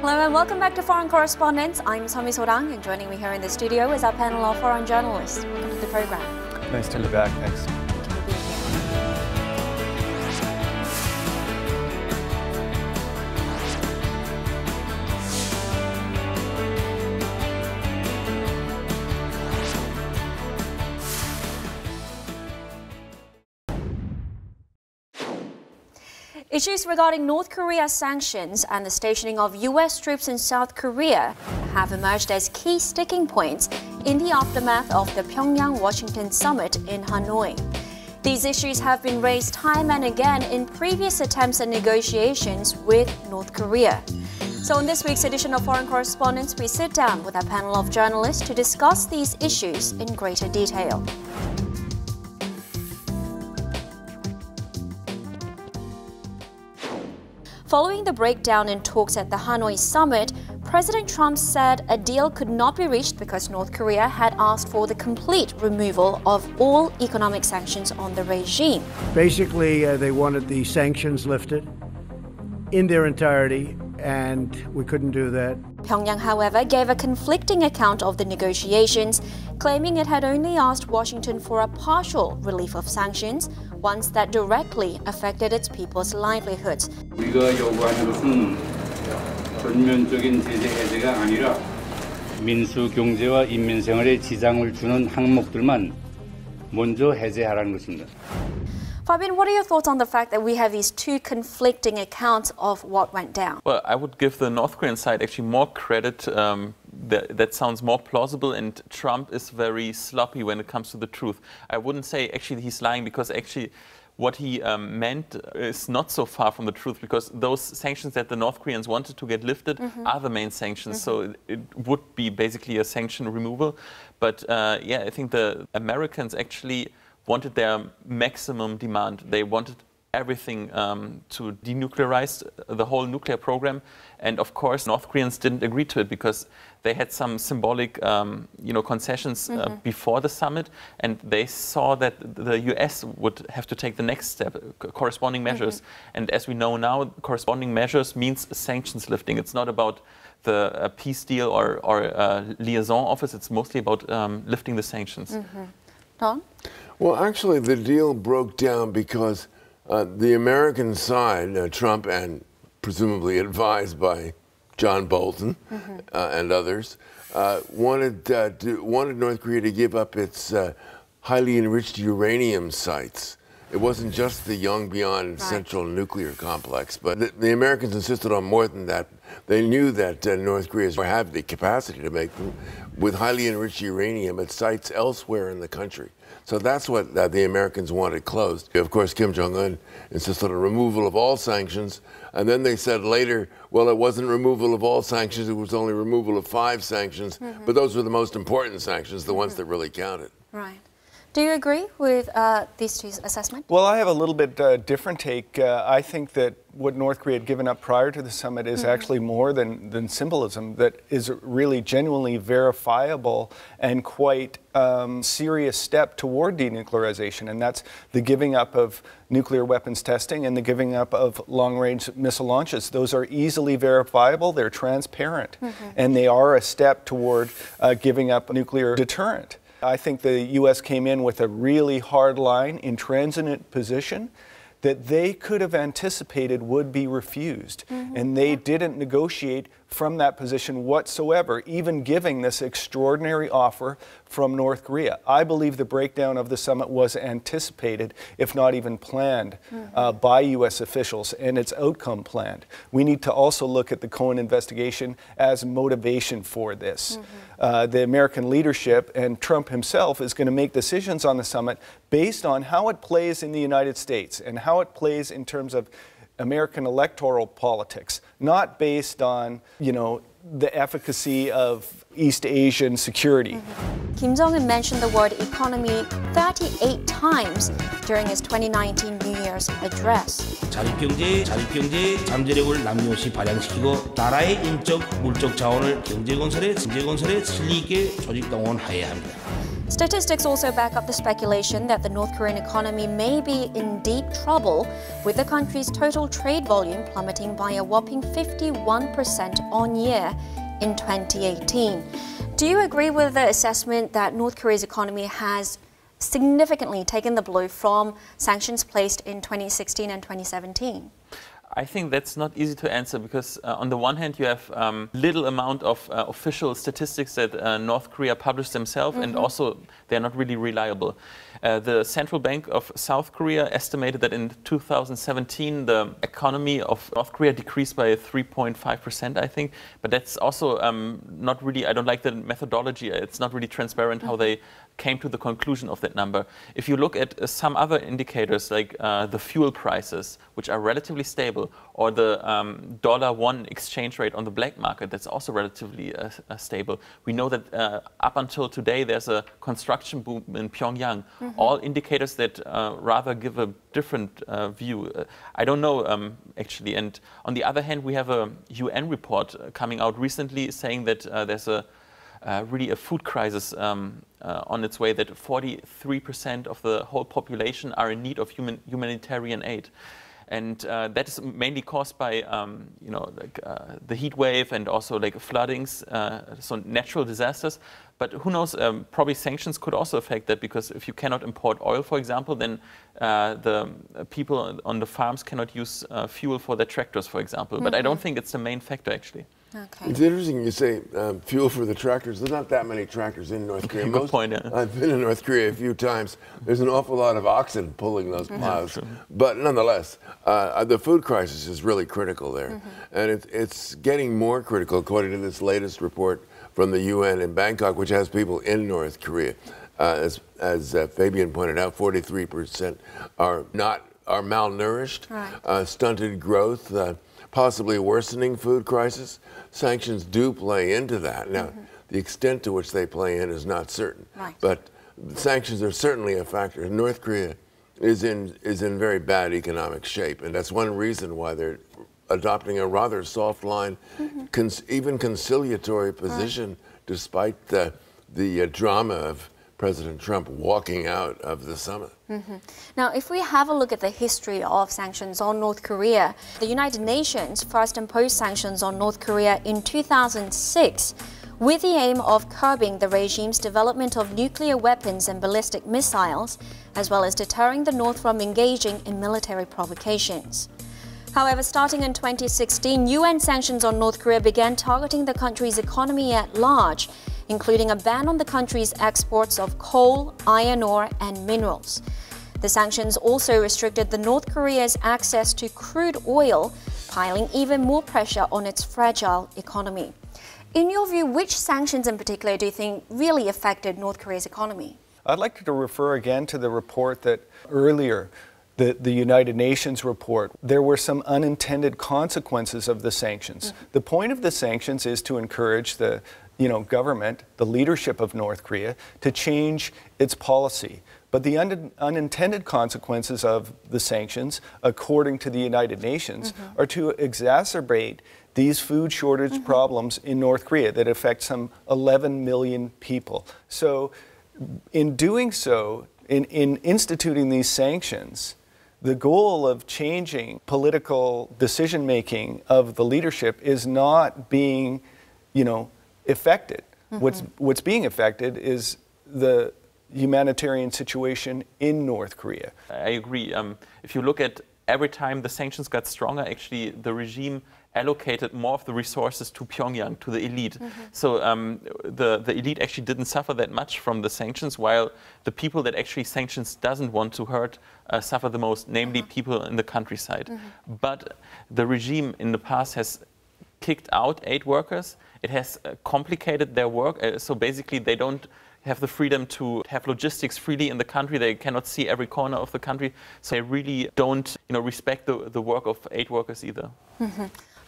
Hello and welcome back to Foreign Correspondents. I'm Somi Sorang, and joining me here in the studio is our panel of foreign journalists. Welcome to the program. Nice to be back. Thanks. Thank you for being here. Issues regarding North Korea's sanctions and the stationing of U.S. troops in South Korea have emerged as key sticking points in the aftermath of the Pyongyang-Washington summit in Hanoi. These issues have been raised time and again in previous attempts at negotiations with North Korea. So in this week's edition of Foreign Correspondents, we sit down with a panel of journalists to discuss these issues in greater detail. Following the breakdown in talks at the Hanoi summit, President Trump said a deal could not be reached because North Korea had asked for the complete removal of all economic sanctions on the regime. Basically, they wanted the sanctions lifted in their entirety, and we couldn't do that. Pyongyang, however, gave a conflicting account of the negotiations, claiming it had only asked Washington for a partial relief of sanctions, ones that directly affected its people's livelihoods. 우리가 요구하는 것은 전면적인 제재 해제가 아니라 민수 경제와 인민 생활에 지장을 주는 항목들만 먼저 해제하라는 것입니다. Fabian, what are your thoughts on the fact that we have these two conflicting accounts of what went down? Well, I would give the North Korean side actually more credit. That sounds more plausible, and Trump is very sloppy when it comes to the truth. I wouldn't say actually he's lying, because actually what he meant is not so far from the truth, because those sanctions that the North Koreans wanted to get lifted are the main sanctions. So it would be basically a sanction removal. But yeah, I think the Americans actually wanted their maximum demand. They wanted everything to denuclearize the whole nuclear program. And of course, North Koreans didn't agree to it because they had some symbolic concessions before the summit, and they saw that the US would have to take the next step, corresponding measures. And as we know now, corresponding measures means sanctions lifting. It's not about the peace deal or liaison office. It's mostly about lifting the sanctions. Don? Well, actually, the deal broke down because the American side, Trump, and presumably advised by John Bolton and others, wanted North Korea to give up its highly enriched uranium sites. It wasn't just the Yongbyon Central Nuclear Complex, but the Americans insisted on more than that. They knew that North Korea have the capacity to make them with highly enriched uranium at sites elsewhere in the country. So that's what the Americans wanted closed. Of course, Kim Jong-un insisted on removal of all sanctions, and then they said later, well, it wasn't removal of all sanctions, it was only removal of 5 sanctions, but those were the most important sanctions, the ones that really counted. Right. Do you agree with these two assessments? Well, I have a little bit different take. I think that what North Korea had given up prior to the summit is actually more than symbolism, that is really genuinely verifiable and quite serious step toward denuclearization, and that's the giving up of nuclear weapons testing and the giving up of long-range missile launches. Those are easily verifiable, they're transparent, and they are a step toward giving up a nuclear deterrent. I think the U.S. came in with a really hard line, intransigent position that they could have anticipated would be refused. And they didn't negotiate from that position whatsoever, even giving this extraordinary offer from North Korea. I believe the breakdown of the summit was anticipated, if not even planned, by U.S. officials, and its outcome planned. We need to also look at the Cohen investigation as motivation for this. The American leadership and Trump himself is going to make decisions on the summit based on how it plays in the United States and how it plays in terms of American electoral politics, not based on, the efficacy of East Asian security. Kim Jong-un mentioned the word economy 38 times during his 2019 New Year's address. 자립경제, 잠재력을 남용시 발양시키고 나라의 인적, 물적 자원을 경제건설에 진리 있게 조직동원해야 합니다. Statistics also back up the speculation that the North Korean economy may be in deep trouble, with the country's total trade volume plummeting by a whopping 51% on year in 2018. Do you agree with the assessment that North Korea's economy has significantly taken the blow from sanctions placed in 2016 and 2017? I think that's not easy to answer because on the one hand you have little amount of official statistics that North Korea publish themselves, and also they're not really reliable. The Central Bank of South Korea estimated that in 2017 the economy of North Korea decreased by 3.5%, I think, but that's also not really, I don't like the methodology, it's not really transparent how they came to the conclusion of that number. If you look at some other indicators like the fuel prices, which are relatively stable, or the dollar-won exchange rate on the black market, that's also relatively stable. We know that up until today there's a construction boom in Pyongyang. All indicators that rather give a different view. I don't know actually. And on the other hand, we have a UN report coming out recently saying that there's really a food crisis on its way, that 43% of the whole population are in need of humanitarian aid. And that is mainly caused by, the heat wave and also like floodings, so natural disasters. But who knows, probably sanctions could also affect that, because if you cannot import oil, for example, then the people on the farms cannot use fuel for their tractors, for example. But I don't think it's the main factor, actually. Okay. It's interesting you say fuel for the tractors. There's not that many tractors in North Korea. Good point, yeah. I've been in North Korea a few times. There's an awful lot of oxen pulling those plows. But nonetheless, the food crisis is really critical there. And it's getting more critical, according to this latest report from the UN in Bangkok, which has people in North Korea. As Fabian pointed out, 43% are malnourished, stunted growth, possibly worsening food crisis. Sanctions do play into that. Now, the extent to which they play in is not certain. But sanctions are certainly a factor. North Korea is in very bad economic shape, and that's one reason why they're adopting a rather soft line, even conciliatory position, despite the drama of President Trump walking out of the summit. Now, if we have a look at the history of sanctions on North Korea, the United Nations first imposed sanctions on North Korea in 2006 with the aim of curbing the regime's development of nuclear weapons and ballistic missiles, as well as deterring the North from engaging in military provocations. However, starting in 2016, UN sanctions on North Korea began targeting the country's economy at large, including a ban on the country's exports of coal, iron ore, and minerals. The sanctions also restricted the North Korea's access to crude oil, piling even more pressure on its fragile economy. In your view, which sanctions in particular do you think really affected North Korea's economy? I'd like to refer again to the report that earlier, the United Nations report. There were some unintended consequences of the sanctions. The point of the sanctions is to encourage the government, the leadership of North Korea, to change its policy. But the unintended consequences of the sanctions, according to the United Nations, are to exacerbate these food shortage problems in North Korea that affect some 11 million people. So in doing so, in instituting these sanctions, the goal of changing political decision-making of the leadership is not being, affected. What's being affected is the humanitarian situation in North Korea. I agree. If you look at every time the sanctions got stronger, actually the regime allocated more of the resources to Pyongyang, to the elite. So the elite actually didn't suffer that much from the sanctions, while the people that actually sanctions doesn't want to hurt suffer the most, namely people in the countryside. But the regime in the past has kicked out aid workers. It has complicated their work. So basically they don't have the freedom to have logistics freely in the country. They cannot see every corner of the country. So they really don't respect the work of aid workers either.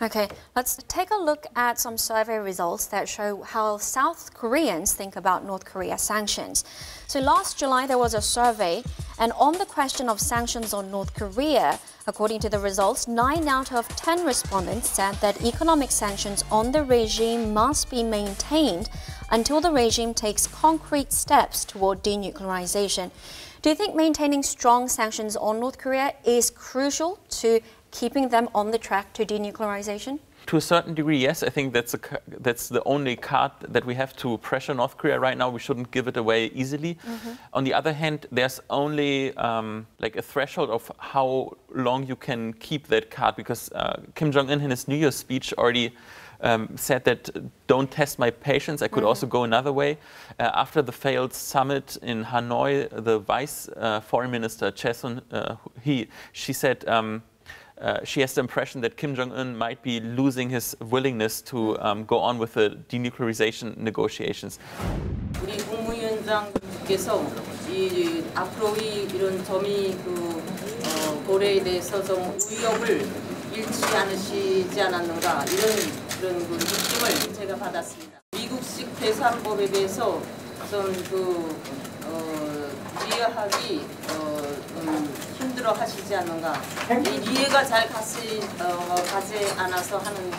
Okay, let's take a look at some survey results that show how South Koreans think about North Korea sanctions. So last July there was a survey And on the question of sanctions on North Korea, according to the results, 9 out of 10 respondents said that economic sanctions on the regime must be maintained until the regime takes concrete steps toward denuclearization. Do you think maintaining strong sanctions on North Korea is crucial to keeping them on the track to denuclearization? To a certain degree, yes. I think that's the only card that we have to pressure North Korea right now. We shouldn't give it away easily. On the other hand, there's only like a threshold of how long you can keep that card, because Kim Jong-un in his New Year's speech already said that don't test my patience, I could also go another way. After the failed summit in Hanoi, the vice foreign minister, she said she has the impression that Kim Jong-un might be losing his willingness to go on with the denuclearization negotiations. 우리 국무위원장께서 앞으로 이런 점이 고려에 대해서 좀 의욕을 잃지 않으시지 않았는가 그런 느낌을 제가 받았습니다. 미국식 배산법에 대해서 좀 이해하기 힘들어 하시지 않는가. 이해가 잘 가지 않아서 하는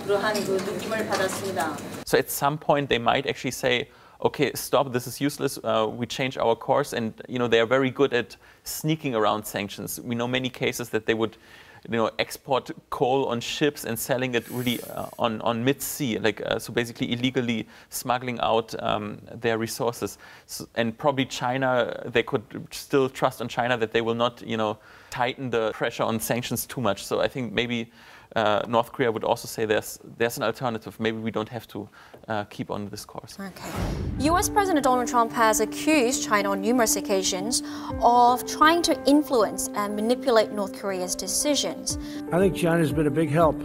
그러한 느낌을 받았습니다. So at some point they might actually say, okay, stop, this is useless, we change our course, and they are very good at sneaking around sanctions. We know many cases that they would export coal on ships and selling it really on mid-sea, so basically illegally smuggling out their resources. And probably China, they could still trust on China that they will not, tighten the pressure on sanctions too much. So I think maybe North Korea would also say there's an alternative. Maybe we don't have to keep on this course. Okay. US President Donald Trump has accused China on numerous occasions of trying to influence and manipulate North Korea's decisions. I think China's been a big help,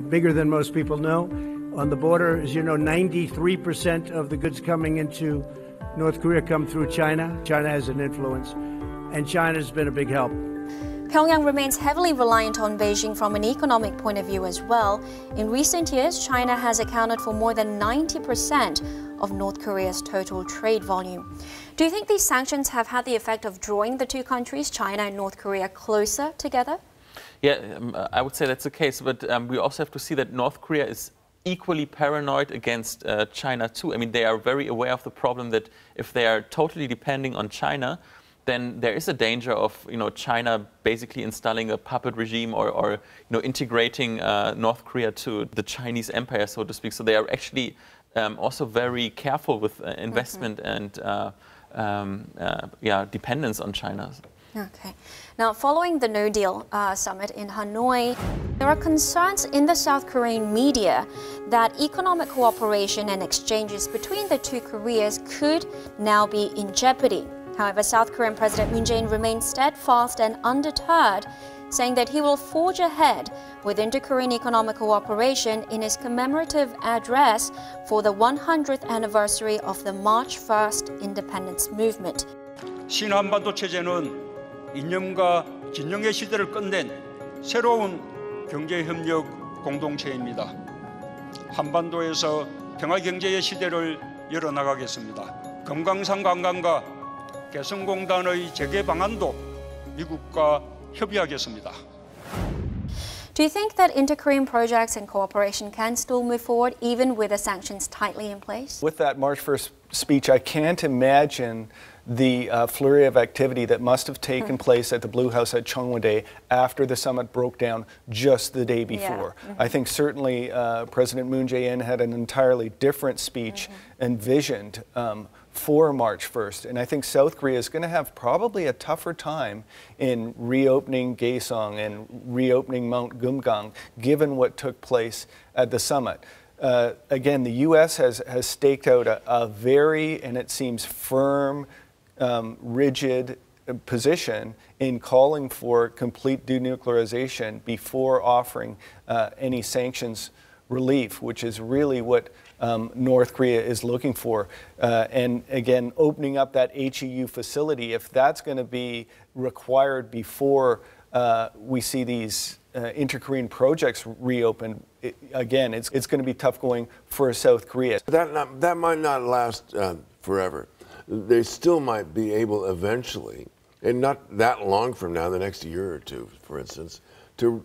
bigger than most people know. On the border, as you know, 93% of the goods coming into North Korea come through China. China has an influence, and China's been a big help. Pyongyang remains heavily reliant on Beijing from an economic point of view as well. In recent years, China has accounted for more than 90% of North Korea's total trade volume. Do you think these sanctions have had the effect of drawing the two countries, China and North Korea, closer together? Yeah, I would say that's the case, but we also have to see that North Korea is equally paranoid against China too. I mean, they are very aware of the problem that if they are totally depending on China, then there is a danger of China basically installing a puppet regime or integrating North Korea to the Chinese empire, so to speak. So they are actually also very careful with investment and dependence on China. Okay. Now, following the No Deal summit in Hanoi, there are concerns in the South Korean media that economic cooperation and exchanges between the two Koreas could now be in jeopardy. However, South Korean President Moon Jae-in remains steadfast and undeterred, saying that he will forge ahead with inter-Korean economic cooperation in his commemorative address for the 100th anniversary of the March 1st independence movement. 신한반도 체제는 이념과 진영의 시대를 끝낸 새로운 경제협력 공동체입니다. 한반도에서 평화경제의 시대를 열어나가겠습니다. 금강산 관광과 개성공단의 재개 방안도 미국과 협의하겠습니다. Do you think that inter-Korean projects and cooperation can still move forward even with the sanctions tightly in place? With that March 1st speech, I can't imagine the flurry of activity that must have taken place at the Blue House at Cheongwon-dae after the summit broke down just the day before. I think certainly President Moon Jae-in had an entirely different speech envisioned for March 1st. And I think South Korea is going to have probably a tougher time in reopening Gaesong and reopening Mount Gumgang, given what took place at the summit. Again, the U.S. has staked out a very, and it seems firm, rigid position in calling for complete denuclearization before offering any sanctions relief, which is really what North Korea is looking for. And again, opening up that HEU facility, if that's going to be required before we see these inter-Korean projects reopen, it's going to be tough going for South Korea. That might not last forever. They still might be able eventually, and not that long from now, the next year or two, for instance, to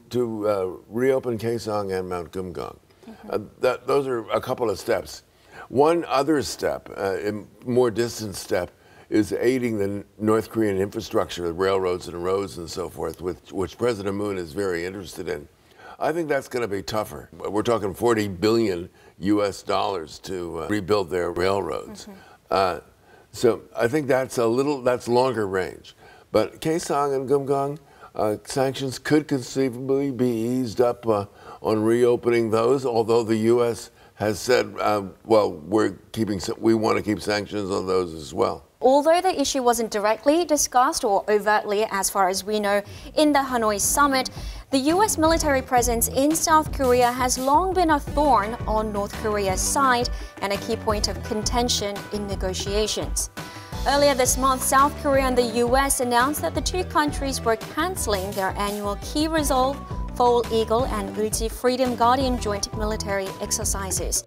reopen Kaesong and Mount Kumgang. Those are a couple of steps. One other step, a more distant step, is aiding the North Korean infrastructure, the railroads and roads and so forth, which President Moon is very interested in. I think that's going to be tougher. We're talking $40 billion to rebuild their railroads. So I think that's longer range. But Kaesong and Kumgang, sanctions could conceivably be eased up on reopening those, although the U.S. has said, well, we want to keep sanctions on those as well. Although the issue wasn't directly discussed or overtly, as far as we know, in the Hanoi summit, the U.S. military presence in South Korea has long been a thorn on North Korea's side and a key point of contention in negotiations. Earlier this month, South Korea and the U.S. announced that the two countries were canceling their annual Key Resolve, Foal Eagle, and 을지프리덤가디언 joint military exercises.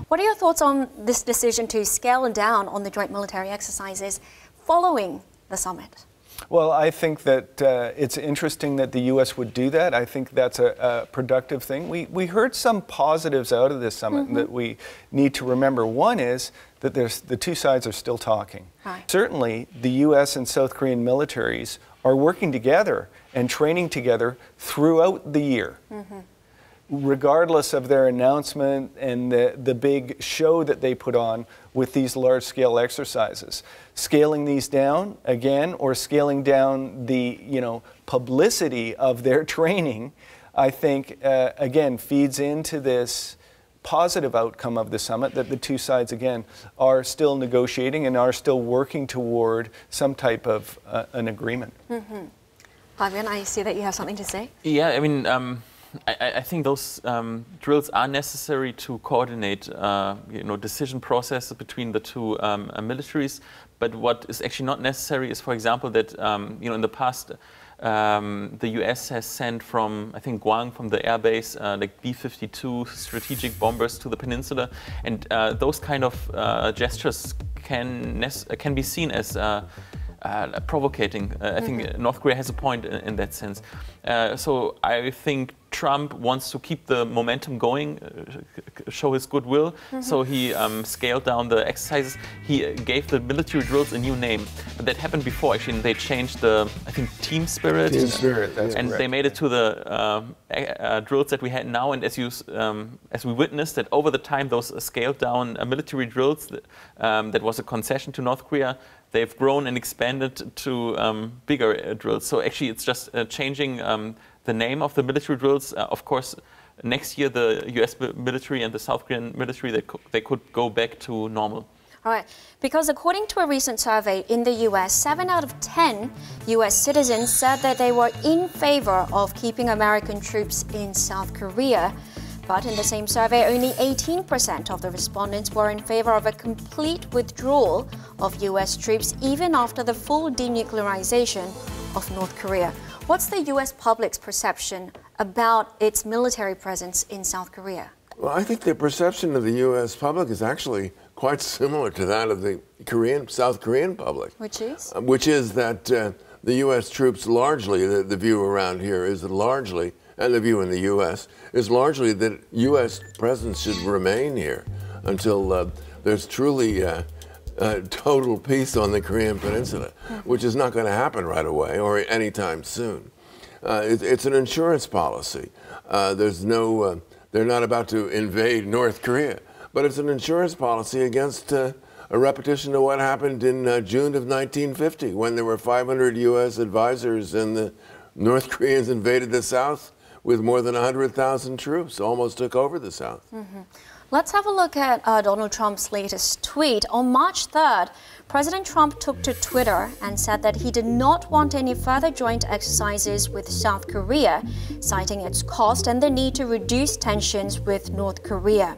What are your thoughts on this decision to scale down on the joint military exercises following the summit? Well, I think that it's interesting that the U.S. would do that. I think that's a productive thing. We heard some positives out of this summit that we need to remember. One is that the two sides are still talking. Right. Certainly, the U.S. and South Korean militaries are working together and training together throughout the year. Regardless of their announcement and the big show that they put on with these large-scale exercises. Scaling these down, again, or scaling down the publicity of their training, I think, again, feeds into this positive outcome of the summit that the two sides, again, are still negotiating and are still working toward some type of an agreement. Fabian, I see that you have something to say. Yeah, I mean, I think those drills are necessary to coordinate, decision processes between the two militaries. But what is actually not necessary is, for example, that in the past the U.S. has sent from, I think, Guam, from the airbase, like B-52 strategic bombers to the peninsula, and those kind of gestures can be seen as provocating. I think North Korea has a point in that sense. So I think Trump wants to keep the momentum going, show his goodwill. So he scaled down the exercises. He gave the military drills a new name. But that happened before, actually. And they changed the, I think, team spirit. Team spirit, that's and correct. they made it to the drills that we had now. And as we witnessed that over the time, those scaled down military drills, that was a concession to North Korea. They've grown and expanded to bigger drills. So actually, it's just changing the name of the military drills. Of course, next year, the U.S. military and the South Korean military, they could go back to normal. All right, because according to a recent survey in the U.S., 7 out of 10 U.S. citizens said that they were in favor of keeping American troops in South Korea. But in the same survey, only 18% of the respondents were in favor of a complete withdrawal of U.S. troops even after the full denuclearization of North Korea. What's the U.S. public's perception about its military presence in South Korea? Well, I think the perception of the U.S. public is actually quite similar to that of the South Korean public. Which is? Which is that the U.S. troops largely, the view around here is that largely, and the view in the U.S., is largely that U.S. presence should remain here until there's truly total peace on the Korean Peninsula, which is not going to happen right away or anytime soon. It's an insurance policy. They're not about to invade North Korea, but it's an insurance policy against a repetition of what happened in June of 1950, when there were 500 U.S. advisors and the North Koreans invaded the South with more than 100,000 troops, almost took over the South. Let's have a look at Donald Trump's latest tweet. On March 3rd, President Trump took to Twitter and said that he did not want any further joint exercises with South Korea, citing its cost and the need to reduce tensions with North Korea.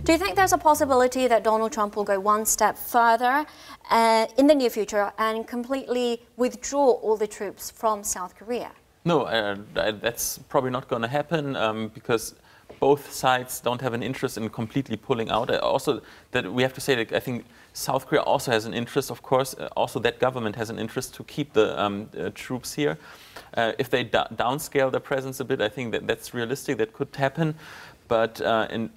Do you think there's a possibility that Donald Trump will go one step further in the near future and completely withdraw all the troops from South Korea? No, that's probably not going to happen because both sides don't have an interest in completely pulling out. Also, that we have to say that I think South Korea also has an interest, of course. Also, that government has an interest to keep the troops here. If they downscale their presence a bit, I think that's realistic. That could happen. But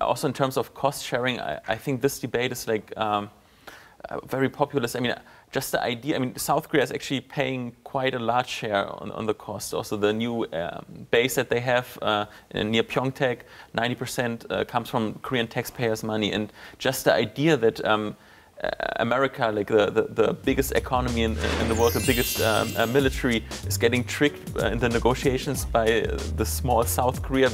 also in terms of cost sharing, I think this debate is like very populist. I mean, just the idea. I mean, South Korea is actually paying quite a large share on the cost. Also, the new base that they have near Pyeongtaek, 90% comes from Korean taxpayers' money. And just the idea that America, like the biggest economy in the world, the biggest military, is getting tricked in the negotiations by the small South Korea.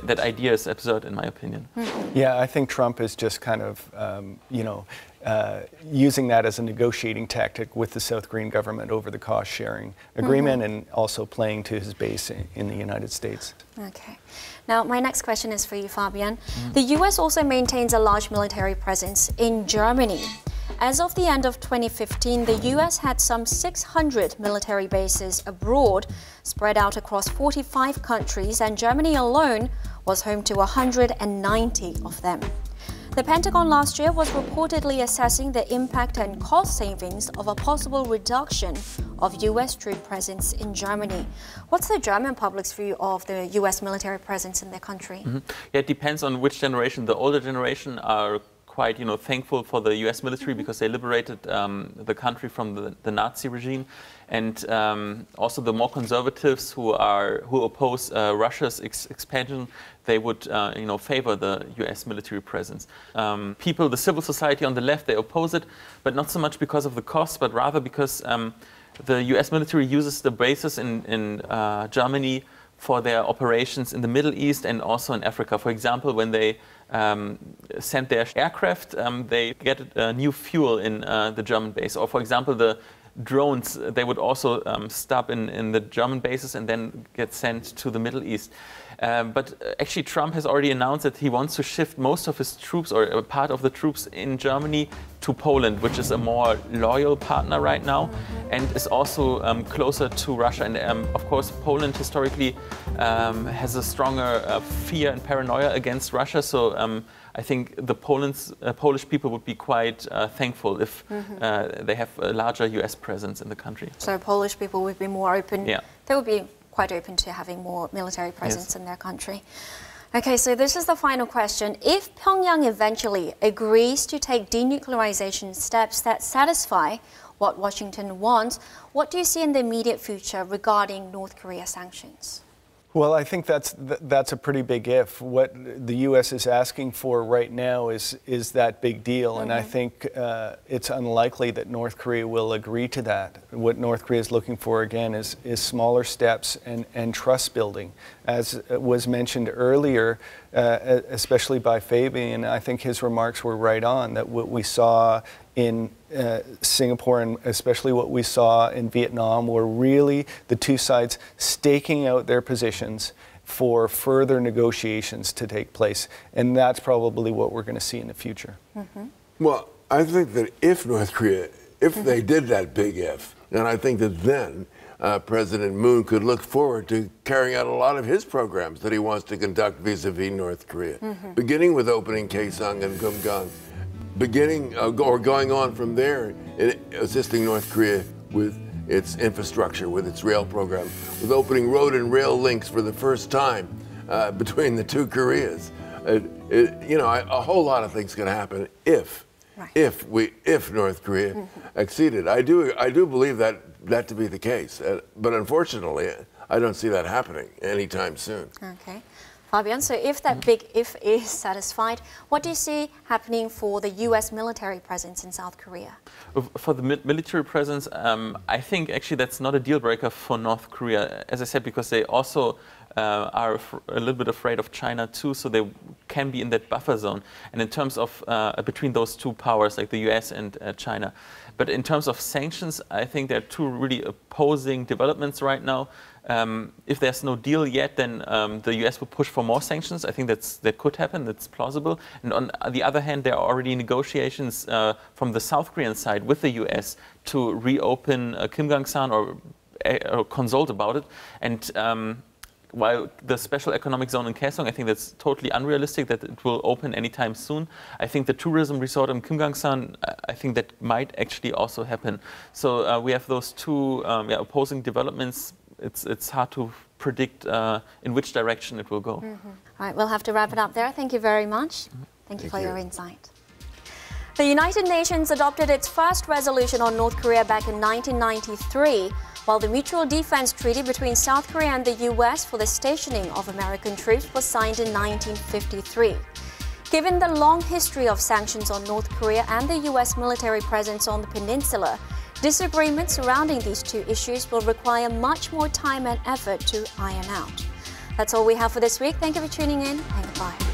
That idea is absurd, in my opinion. Yeah, I think Trump is just kind of, using that as a negotiating tactic with the South Korean government over the cost-sharing agreement, and also playing to his base in the United States. Okay. Now, my next question is for you, Fabian. The US also maintains a large military presence in Germany. As of the end of 2015, the US had some 600 military bases abroad, spread out across 45 countries, and Germany alone was home to 190 of them. The Pentagon last year was reportedly assessing the impact and cost savings of a possible reduction of US troop presence in Germany. What's the German public's view of the US military presence in their country? Yeah, it depends on which generation. The older generation are quite, thankful for the US military because they liberated the country from the Nazi regime. And also the more conservatives who oppose Russia's expansion, they would favor the US military presence. People, the civil society on the left, they oppose it, but not so much because of the cost, but rather because the US military uses the bases in Germany for their operations in the Middle East and also in Africa. For example, when they send their aircraft, they get new fuel in the German base. Or for example, the drones, they would also stop in the German bases and then get sent to the Middle East. But actually Trump has already announced that he wants to shift most of his troops or a part of the troops in Germany to Poland, which is a more loyal partner right now and is also closer to Russia. And of course, Poland historically has a stronger fear and paranoia against Russia. So I think the Polish people would be quite thankful if they have a larger US presence in the country. So Polish people would be more open. Yeah. They would be quite open to having more military presence in their country. Okay, so this is the final question. If Pyongyang eventually agrees to take denuclearization steps that satisfy what Washington wants, what do you see in the immediate future regarding North Korea sanctions? Well, I think that's a pretty big if. What the U.S. is asking for right now is that big deal, and I think it's unlikely that North Korea will agree to that. What North Korea is looking for, again, is smaller steps and trust building. As was mentioned earlier, especially by Fabian, I think his remarks were right on, that what we saw in Singapore and especially what we saw in Vietnam were really the two sides staking out their positions for further negotiations to take place. And that's probably what we're going to see in the future. Well, I think that if North Korea, if they did that big if, then I think that then President Moon could look forward to carrying out a lot of his programs that he wants to conduct vis-a-vis North Korea, beginning with opening Kaesong and Kumgang, beginning or going on from there, assisting North Korea with its infrastructure, with its rail program, with opening road and rail links for the first time between the two Koreas. A whole lot of things can happen if North Korea acceded. I do believe that to be the case, but unfortunately, I don't see that happening anytime soon. Okay. Fabian, so if that big if is satisfied, what do you see happening for the U.S. military presence in South Korea? For the military presence, I think actually that's not a deal breaker for North Korea, as I said, because they also are a little bit afraid of China too, so they can be in that buffer zone. And in terms of between those two powers, like the U.S. and China. But in terms of sanctions, I think there are two really opposing developments right now. If there's no deal yet, then the U.S. will push for more sanctions. I think that could happen. That's plausible. And on the other hand, there are already negotiations from the South Korean side with the U.S. to reopen Kimgang-san or consult about it. And while the special economic zone in Kaesong, I think that's totally unrealistic that it will open anytime soon. I think the tourism resort in Kimgangsan, I think that might actually also happen. So we have those two opposing developments. It's hard to predict in which direction it will go. All right, we'll have to wrap it up there. Thank you very much. Thank you for your insight. The United Nations adopted its first resolution on North Korea back in 1993, while the Mutual Defense Treaty between South Korea and the US for the stationing of American troops was signed in 1953. Given the long history of sanctions on North Korea and the US military presence on the peninsula, disagreements surrounding these two issues will require much more time and effort to iron out. That's all we have for this week. Thank you for tuning in, and goodbye.